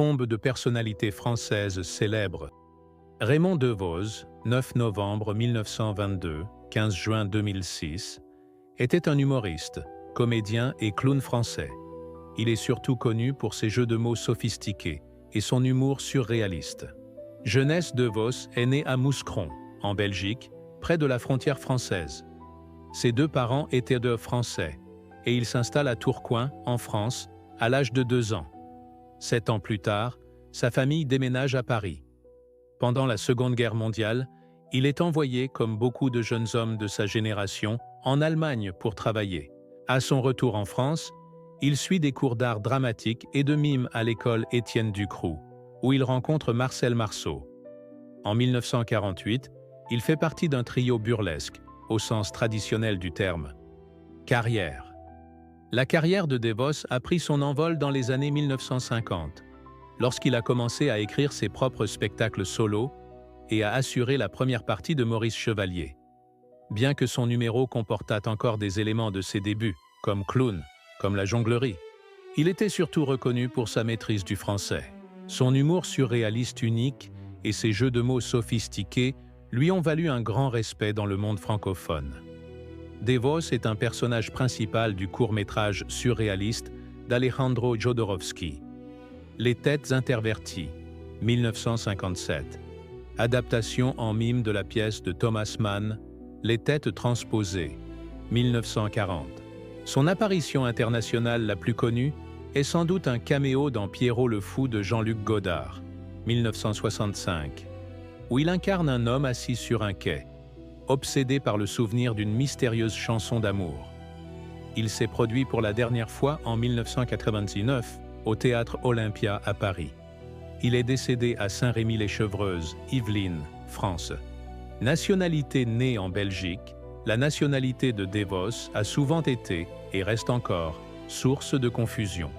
Tombe de personnalités françaises célèbres. Raymond Devos, 9 novembre 1922, 15 juin 2006, était un humoriste, comédien et clown français. Il est surtout connu pour ses jeux de mots sophistiqués et son humour surréaliste. Jeunesse Devos est né à Mouscron, en Belgique, près de la frontière française. Ses deux parents étaient de Français, et il s'installe à Tourcoing, en France, à l'âge de 2 ans. 7 ans plus tard, sa famille déménage à Paris. Pendant la Seconde Guerre mondiale, il est envoyé, comme beaucoup de jeunes hommes de sa génération, en Allemagne pour travailler. À son retour en France, il suit des cours d'art dramatique et de mime à l'école Étienne Ducroux, où il rencontre Marcel Marceau. En 1948, il fait partie d'un trio burlesque, au sens traditionnel du terme. Carrière. La carrière de Devos a pris son envol dans les années 1950, lorsqu'il a commencé à écrire ses propres spectacles solo et à assurer la première partie de Maurice Chevalier. Bien que son numéro comportât encore des éléments de ses débuts, comme clown, comme la jonglerie, il était surtout reconnu pour sa maîtrise du français. Son humour surréaliste unique et ses jeux de mots sophistiqués lui ont valu un grand respect dans le monde francophone. Devos est un personnage principal du court-métrage surréaliste d'Alejandro Jodorowsky. Les Têtes interverties, 1957. Adaptation en mime de la pièce de Thomas Mann, Les Têtes transposées, 1940. Son apparition internationale la plus connue est sans doute un caméo dans Pierrot le Fou de Jean-Luc Godard, 1965, où il incarne un homme assis sur un quai, obsédé par le souvenir d'une mystérieuse chanson d'amour. Il s'est produit pour la dernière fois en 1999 au Théâtre Olympia à Paris. Il est décédé à Saint-Rémy-les-Chevreuses, Yvelines, France. Nationalité née en Belgique, la nationalité de Devos a souvent été, et reste encore, source de confusion.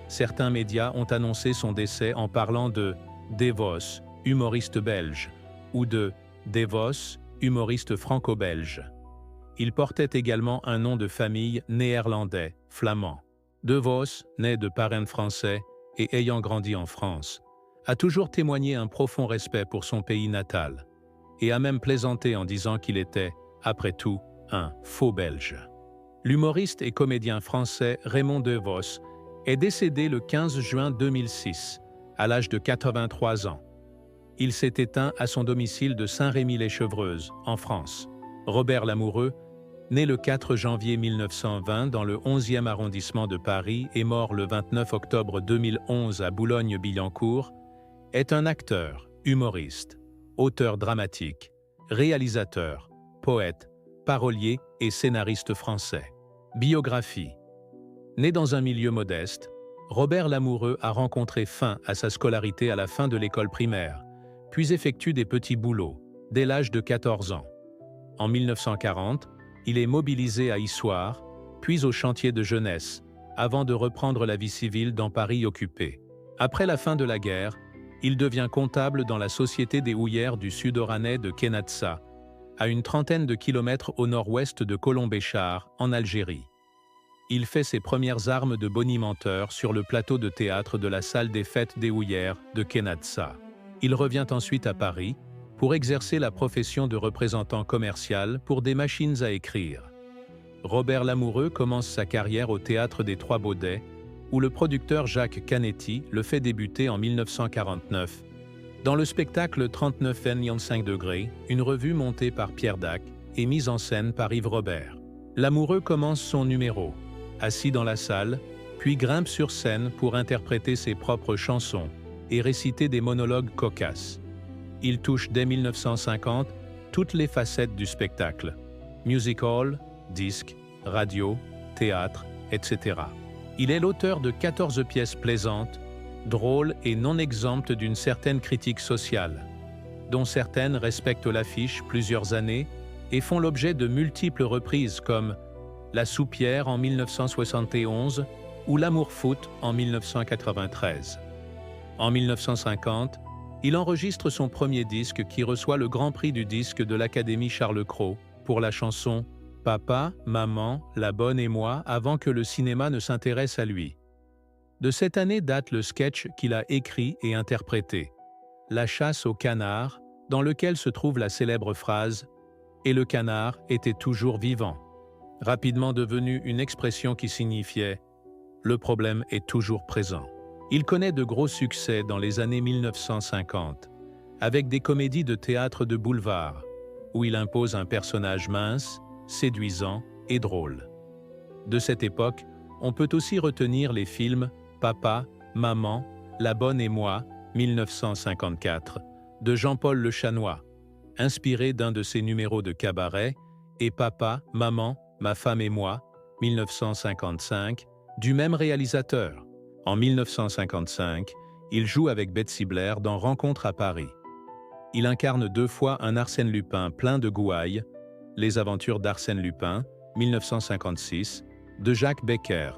Certains médias ont annoncé son décès en parlant de Devos, humoriste belge, ou de Devos, humoriste franco-belge. Il portait également un nom de famille néerlandais, flamand. Devos, né de parrain français et ayant grandi en France, a toujours témoigné un profond respect pour son pays natal, et a même plaisanté en disant qu'il était, après tout, un faux Belge. L'humoriste et comédien français Raymond Devos est décédé le 15 juin 2006, à l'âge de 83 ans. Il s'est éteint à son domicile de Saint-Rémy-les-Chevreuses, en France. Robert Lamoureux, né le 4 janvier 1920 dans le 11e arrondissement de Paris et mort le 29 octobre 2011 à Boulogne-Billancourt, est un acteur, humoriste, auteur dramatique, réalisateur, poète, parolier et scénariste français. Biographie. Né dans un milieu modeste, Robert Lamoureux a rencontré fin à sa scolarité à la fin de l'école primaire, puis effectue des petits boulots, dès l'âge de 14 ans. En 1940, il est mobilisé à Issoire, puis au chantier de jeunesse, avant de reprendre la vie civile dans Paris occupé. Après la fin de la guerre, il devient comptable dans la Société des houillères du Sud-Oranais de Kenatsa, à une trentaine de kilomètres au nord-ouest de Colombéchar, en Algérie. Il fait ses premières armes de bonimenteur sur le plateau de théâtre de la salle des fêtes des houillères de Kenatsa. Il revient ensuite à Paris pour exercer la profession de représentant commercial pour des machines à écrire. Robert Lamoureux commence sa carrière au Théâtre des Trois Baudets, où le producteur Jacques Canetti le fait débuter en 1949, dans le spectacle 39,5°, une revue montée par Pierre Dac et mise en scène par Yves Robert. Lamoureux commence son numéro, assis dans la salle, puis grimpe sur scène pour interpréter ses propres chansons et réciter des monologues cocasses. Il touche dès 1950 toutes les facettes du spectacle: music hall, disque, radio, théâtre, etc. Il est l'auteur de 14 pièces plaisantes, drôles et non exemptes d'une certaine critique sociale, dont certaines respectent l'affiche plusieurs années et font l'objet de multiples reprises comme La Soupière en 1971 ou L'Amour foot en 1993. En 1950, il enregistre son premier disque qui reçoit le Grand Prix du disque de l'Académie Charles Cros pour la chanson « Papa, maman, la bonne et moi » avant que le cinéma ne s'intéresse à lui. De cette année date le sketch qu'il a écrit et interprété, La chasse au canard, dans lequel se trouve la célèbre phrase « Et le canard était toujours vivant », rapidement devenue une expression qui signifiait « Le problème est toujours présent ». Il connaît de gros succès dans les années 1950, avec des comédies de théâtre de boulevard, où il impose un personnage mince, séduisant et drôle. De cette époque, on peut aussi retenir les films Papa, Maman, La Bonne et moi, 1954, de Jean-Paul Le Chanois, inspiré d'un de ses numéros de cabaret, et Papa, Maman, Ma femme et moi, 1955, du même réalisateur. En 1955, il joue avec Betsy Blair dans Rencontre à Paris. Il incarne 2 fois un Arsène Lupin plein de gouailles, Les aventures d'Arsène Lupin, 1956, de Jacques Becker,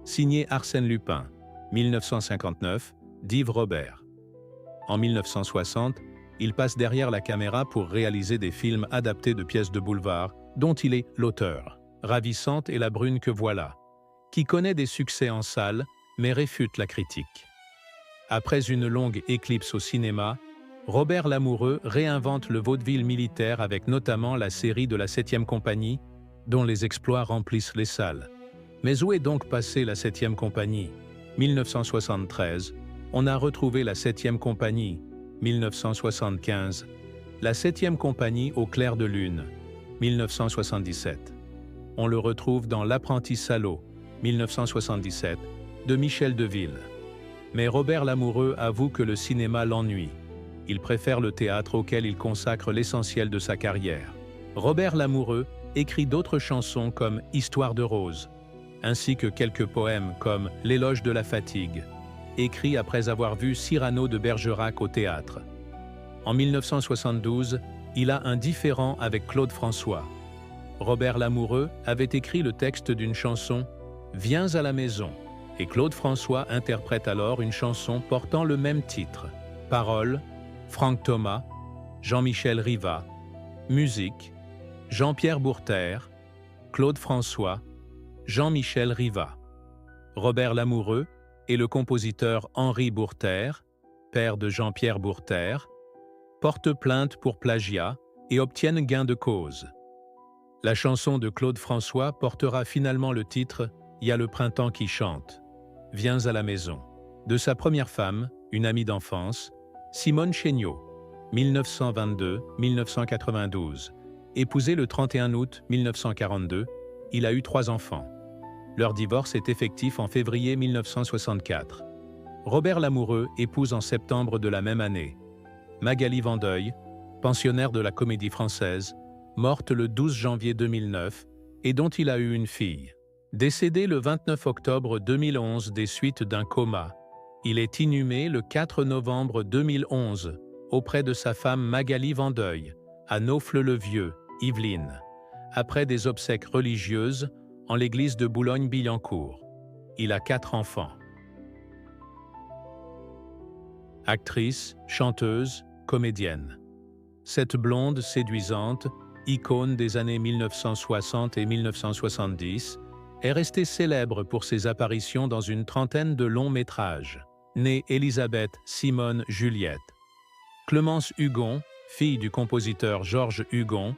signé Arsène Lupin, 1959, d'Yves Robert. En 1960, il passe derrière la caméra pour réaliser des films adaptés de pièces de boulevard, dont il est l'auteur, Ravissante et la brune que voilà, qui connaît des succès en salle, mais réfute la critique. Après une longue éclipse au cinéma, Robert Lamoureux réinvente le vaudeville militaire avec notamment la série de la 7e compagnie, dont les exploits remplissent les salles. Mais où est donc passée la 7e compagnie ? 1973, on a retrouvé la 7e compagnie. 1975, la 7e compagnie au clair de lune. 1977. On le retrouve dans L'apprenti salaud, 1977, de Michel Deville. Mais Robert Lamoureux avoue que le cinéma l'ennuie. Il préfère le théâtre auquel il consacre l'essentiel de sa carrière. Robert Lamoureux écrit d'autres chansons comme Histoire de rose, ainsi que quelques poèmes comme L'éloge de la fatigue, écrit après avoir vu Cyrano de Bergerac au théâtre. En 1972, il a un différend avec Claude François. Robert Lamoureux avait écrit le texte d'une chanson « Viens à la maison » et Claude François interprète alors une chanson portant le même titre. Paroles, Franck Thomas, Jean-Michel Rivat. Musique, Jean-Pierre Bourter, Claude François, Jean-Michel Rivat. Robert Lamoureux et le compositeur Henri Bourter, père de Jean-Pierre Bourter, portent plainte pour plagiat et obtiennent gain de cause. La chanson de Claude François portera finalement le titre « Y a le printemps qui chante », « Viens à la maison », de sa première femme, une amie d'enfance, Simone Chéniaud, 1922-1992. Épousé le 31 août 1942, il a eu 3 enfants. Leur divorce est effectif en février 1964. Robert Lamoureux épouse en septembre de la même année Magali Vandeuil, pensionnaire de la Comédie Française, morte le 12 janvier 2009 et dont il a eu une fille. Décédé le 29 octobre 2011 des suites d'un coma, il est inhumé le 4 novembre 2011 auprès de sa femme Magali Vandeuil, à Naufle-le-Vieux, Yvelines, après des obsèques religieuses en l'église de Boulogne-Billancourt. Il a 4 enfants. Actrice, chanteuse, comédienne. Cette blonde séduisante, icône des années 1960 et 1970, est restée célèbre pour ses apparitions dans une trentaine de longs métrages. Née Élisabeth Simone Juliette. Clémence Hugon, fille du compositeur Georges Hugon,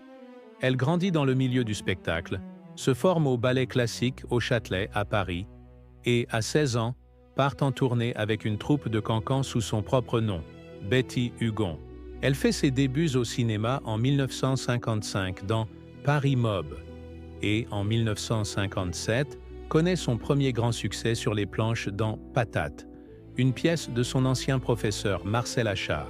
elle grandit dans le milieu du spectacle, se forme au ballet classique au Châtelet à Paris et, à 16 ans, part en tournée avec une troupe de cancans sous son propre nom, Betty Hugon. Elle fait ses débuts au cinéma en 1955 dans Paris Mob et, en 1957, connaît son premier grand succès sur les planches dans Patate, une pièce de son ancien professeur Marcel Achard.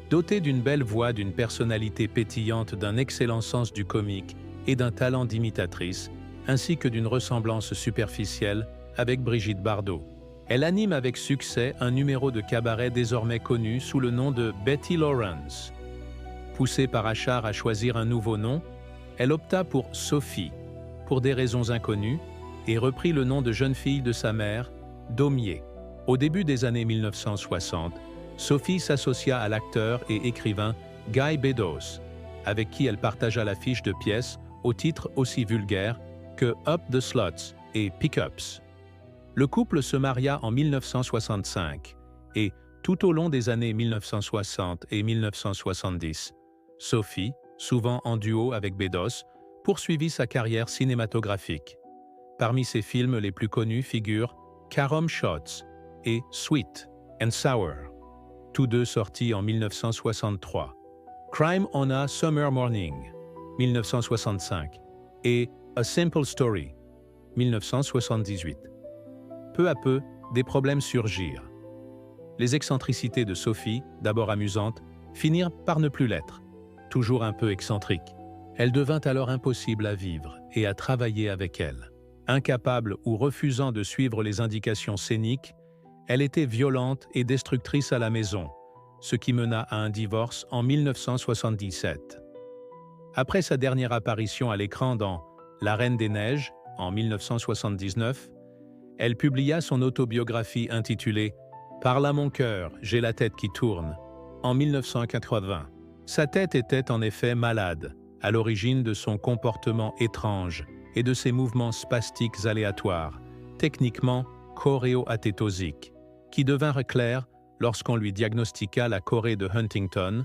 Dotée d'une belle voix, d'une personnalité pétillante, d'un excellent sens du comique et d'un talent d'imitatrice, ainsi que d'une ressemblance superficielle avec Brigitte Bardot. Elle anime avec succès un numéro de cabaret désormais connu sous le nom de Betty Lawrence. Poussée par Achard à choisir un nouveau nom, elle opta pour Sophie, pour des raisons inconnues, et reprit le nom de jeune fille de sa mère, Daumier. Au début des années 1960, Sophie s'associa à l'acteur et écrivain Guy Bedos, avec qui elle partagea l'affiche de pièces au titre aussi vulgaire que Up the Sluts et Pickups. Le couple se maria en 1965 et, tout au long des années 1960 et 1970, Sophie, souvent en duo avec Bedos, poursuivit sa carrière cinématographique. Parmi ses films les plus connus figurent Carom Shots et Sweet and Sour, tous deux sortis en 1963, Crime on a Summer Morning, 1965, et A Simple Story, 1978. Peu à peu, des problèmes surgirent. Les excentricités de Sophie, d'abord amusantes, finirent par ne plus l'être. Toujours un peu excentrique, elle devint alors impossible à vivre et à travailler avec elle. Incapable ou refusant de suivre les indications scéniques, elle était violente et destructrice à la maison, ce qui mena à un divorce en 1977. Après sa dernière apparition à l'écran dans La Reine des Neiges, en 1979, elle publia son autobiographie intitulée « Parle à mon cœur, j'ai la tête qui tourne » en 1980. Sa tête était en effet malade, à l'origine de son comportement étrange et de ses mouvements spastiques aléatoires, techniquement choréoathétosiques, qui devinrent clairs lorsqu'on lui diagnostiqua la chorée de Huntington,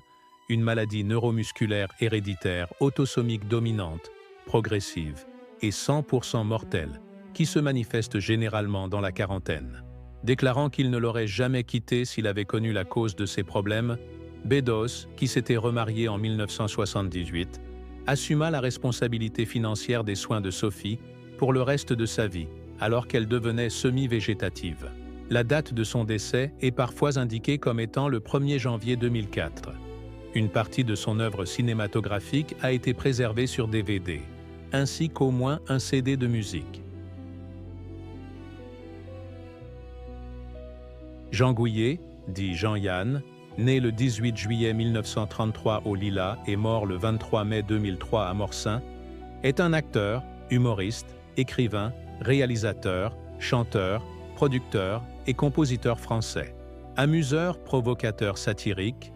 une maladie neuromusculaire héréditaire autosomique dominante, progressive et 100% mortelle, qui se manifeste généralement dans la quarantaine. Déclarant qu'il ne l'aurait jamais quitté s'il avait connu la cause de ses problèmes, Bedos, qui s'était remarié en 1978, assuma la responsabilité financière des soins de Sophie pour le reste de sa vie, alors qu'elle devenait semi-végétative. La date de son décès est parfois indiquée comme étant le 1er janvier 2004. Une partie de son œuvre cinématographique a été préservée sur DVD, ainsi qu'au moins un CD de musique. Jean Gouillet, dit Jean-Yann, né le 18 juillet 1933 au Lilas et mort le 23 mai 2003 à Morsaint, est un acteur, humoriste, écrivain, réalisateur, chanteur, producteur et compositeur français. Amuseur, provocateur satirique,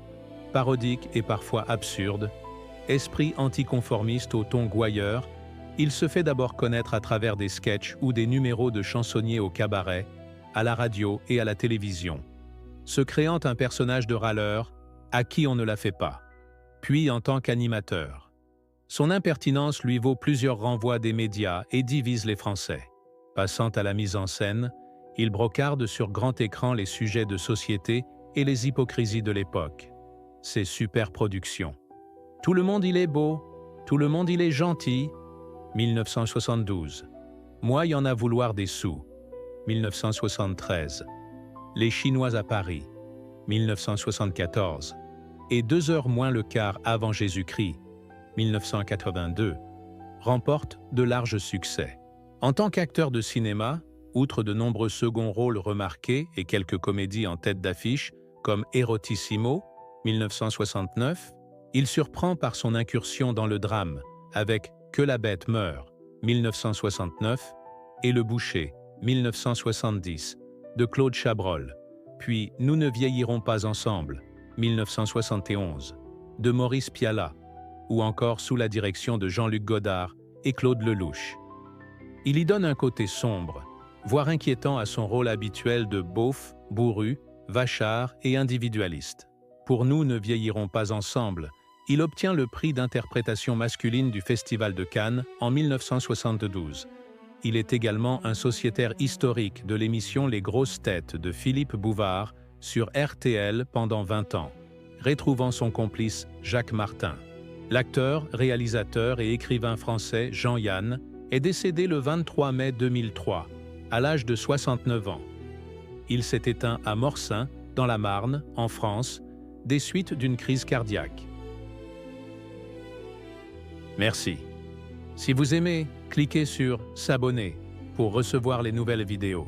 parodique et parfois absurde, esprit anticonformiste au ton gouailleur, il se fait d'abord connaître à travers des sketchs ou des numéros de chansonniers au cabaret, à la radio et à la télévision, se créant un personnage de râleur à qui on ne la fait pas, puis en tant qu'animateur. Son impertinence lui vaut plusieurs renvois des médias et divise les Français. Passant à la mise en scène, il brocarde sur grand écran les sujets de société et les hypocrisies de l'époque. Ses superproductions. Tout le monde il est beau, tout le monde il est gentil, 1972. Moi y en a vouloir des sous, 1973. Les Chinois à Paris, 1974. Et 2 heures moins le quart avant Jésus-Christ, 1982, remporte de larges succès. En tant qu'acteur de cinéma, outre de nombreux seconds rôles remarqués et quelques comédies en tête d'affiche, comme Erotissimo, 1969, il surprend par son incursion dans le drame, avec Que la bête meure, 1969, et Le Boucher, 1970, de Claude Chabrol, puis Nous ne vieillirons pas ensemble, 1971, de Maurice Pialat, ou encore sous la direction de Jean-Luc Godard et Claude Lelouch. Il y donne un côté sombre, voire inquiétant à son rôle habituel de beauf, bourru, vachard et individualiste. Pour Nous ne vieillirons pas ensemble, il obtient le prix d'interprétation masculine du Festival de Cannes en 1972. Il est également un sociétaire historique de l'émission Les Grosses Têtes de Philippe Bouvard sur RTL pendant 20 ans, retrouvant son complice Jacques Martin. L'acteur, réalisateur et écrivain français Jean-Yann est décédé le 23 mai 2003, à l'âge de 69 ans. Il s'est éteint à Morsaint, dans la Marne, en France, des suites d'une crise cardiaque. Merci. Si vous aimez, cliquez sur « S'abonner » pour recevoir les nouvelles vidéos.